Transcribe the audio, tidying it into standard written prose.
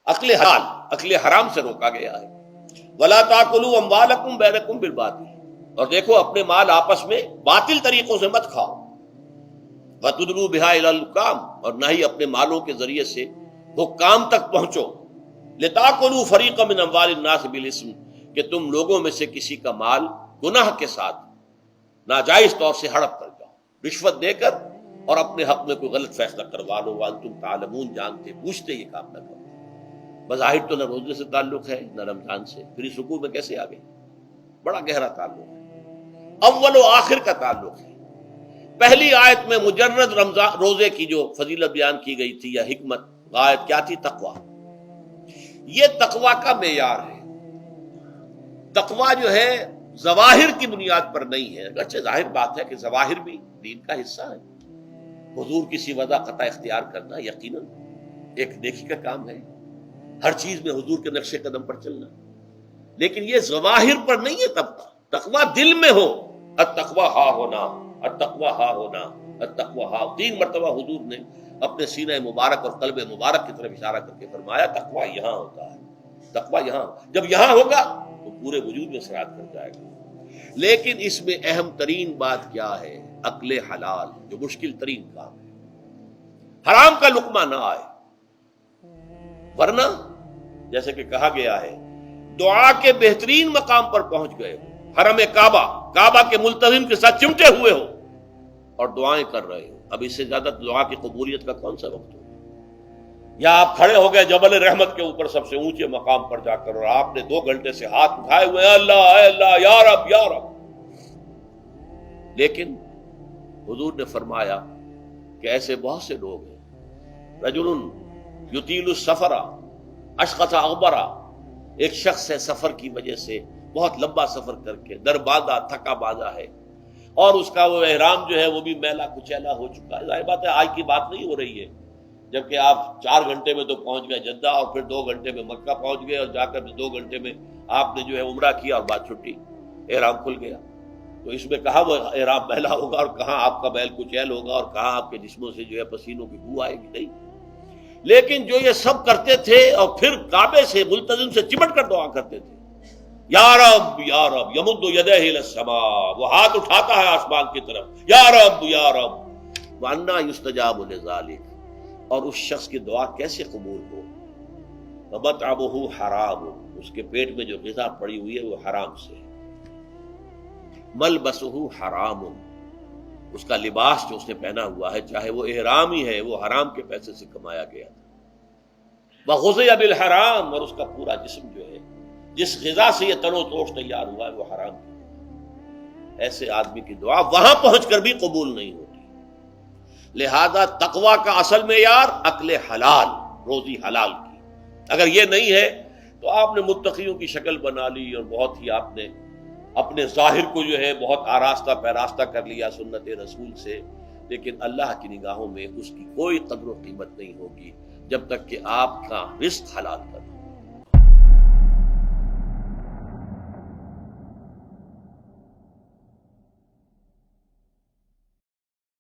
عقل حلال، عقل حرام سے روکا گیا ہے۔ ولا تاکلوا اموالکم بینکم بالباطل، اور دیکھو اپنے مال آپس میں باطل طریقوں سے مت کھاؤ۔ وتدلوا بها الی الحکام، اور نہ ہی اپنے مالوں کے ذریعے سے حکام تک پہنچو۔ لتاکلوا فریقا من اموال الناس بالاسم، کہ تم لوگوں میں سے کسی کا مال گناہ کے ساتھ ناجائز طور سے ہڑپ کر جاؤ، رشوت دے کر اور اپنے حق میں کوئی غلط فیصلہ کروا لو، وانتم تعلمون، جانتے پوچھتے یہ کام نہ کرو۔ بظاہر تو نہ روزے سے تعلق ہے نہ رمضان سے، پھر اس رکوع میں کیسے آ گئے؟ بڑا گہرا تعلق ہے، اول و آخر کا تعلق ہے۔ پہلی آیت میں مجرد رمضان روزے کی جو فضیلت بیان کی گئی تھی یا حکمت، غایت کیا تھی؟ تقویٰ۔ یہ تقویٰ کا معیار ہے۔ تقویٰ جو ہے ظواہر کی بنیاد پر نہیں ہے، اگرچہ ظاہر بات ہے کہ ظواہر بھی دین کا حصہ ہے۔ حضور کی سوادہ قطع اختیار کرنا یقیناً ایک نیکی کا کام ہے، ہر چیز میں حضور کے نقش قدم پر چلنا، لیکن یہ ظواہر پر نہیں ہے۔ تقویٰ دل میں ہو، التقویٰ ہا ہونا، التقویٰ ہا ہونا، التقویٰ ہا۔ 3 مرتبہ حضور نے اپنے سینہ مبارک اور قلب مبارک کی طرف اشارہ کر کے فرمایا تقویٰ یہاں ہوتا ہے، تقویٰ یہاں، جب یہاں ہوگا تو پورے وجود میں سرایت کر جائے گا۔ لیکن اس میں اہم ترین بات کیا ہے؟ عقل حلال، جو مشکل ترین کام ہے۔ حرام کا لقمہ نہ آئے، ورنہ جیسے کہ کہا گیا ہے دعا کے بہترین مقام پر پہنچ گئے ہو، حرم کعبہ کے ملتزم کے ساتھ چمٹے ہوئے ہو اور دعائیں کر رہے ہو، اب اس سے زیادہ دعا کی قبولیت کا کون سا وقت ہو؟ یا آپ کھڑے ہو گئے جبل رحمت کے اوپر سب سے اونچے مقام پر جا کر، اور آپ نے 2 گھنٹے سے ہاتھ اٹھائے ہوئے ہیں، اللہ اے اللہ یا رب یا رب، لیکن حضور نے فرمایا کہ ایسے بہت سے لوگ ہیں، رجل یطیل السفر اشخص اغبرا، ایک شخص ہے سفر کی وجہ سے بہت لمبا سفر کر کے دربادا تھکا بادا ہے، اور اس کا وہ احرام جو ہے وہ بھی میلا کچیلا ہو چکا ہے۔ ظاہر بات ہے آج کی بات نہیں ہو رہی ہے، جبکہ آپ 4 گھنٹے میں تو پہنچ گئے جدہ، اور پھر 2 گھنٹے میں مکہ پہنچ گئے، اور جا کر 2 گھنٹے میں آپ نے جو ہے عمرہ کیا اور بات چھٹی، احرام کھل گیا۔ تو اس میں کہاں وہ احرام میلا ہوگا، اور کہاں آپ کا میل کچیل ہوگا، اور کہاں آپ کے جسموں سے جو ہے پسینوں کی بو آئے گی؟ نہیں۔ لیکن جو یہ سب کرتے تھے اور پھر کعبے سے ملتزم سے چمٹ کر دعا کرتے تھے، یا رب یا رب، یمد یدہ الی السماء، وہ ہاتھ اٹھاتا ہے آسمان کی طرف، یا رب یا رب، وَأَنَّىٰ يُسْتَجَابُ لِذَٰلِكَ، اور اس شخص کی دعا کیسے قبول ہو؟ وَمَطْعَمُهُ حَرَامٌ، اس کے پیٹ میں جو غذا پڑی ہوئی ہے وہ حرام سے، مَلْبَسُهُ حَرَامٌ، اس کا لباس جو اس نے پہنا ہوا ہے چاہے وہ احرام ہی ہے وہ حرام کے پیسے سے کمایا گیا تھا، وَغُذِيَ بِالْحَرَام، اور اس کا پورا جسم جو ہے جس غذا سے یہ تن و توش تیار ہوا ہے وہ حرام ہے۔ ایسے آدمی کی دعا وہاں پہنچ کر بھی قبول نہیں ہوتی۔ لہذا تقویٰ کا اصل معیار عقل حلال، روزی حلال کی۔ اگر یہ نہیں ہے تو آپ نے متقیوں کی شکل بنا لی، اور بہت ہی آپ نے اپنے ظاہر کو جو ہے بہت آراستہ پیراستہ کر لیا سنت رسول سے، لیکن اللہ کی نگاہوں میں اس کی کوئی قدر و قیمت نہیں ہوگی جب تک کہ آپ کا رزق حلال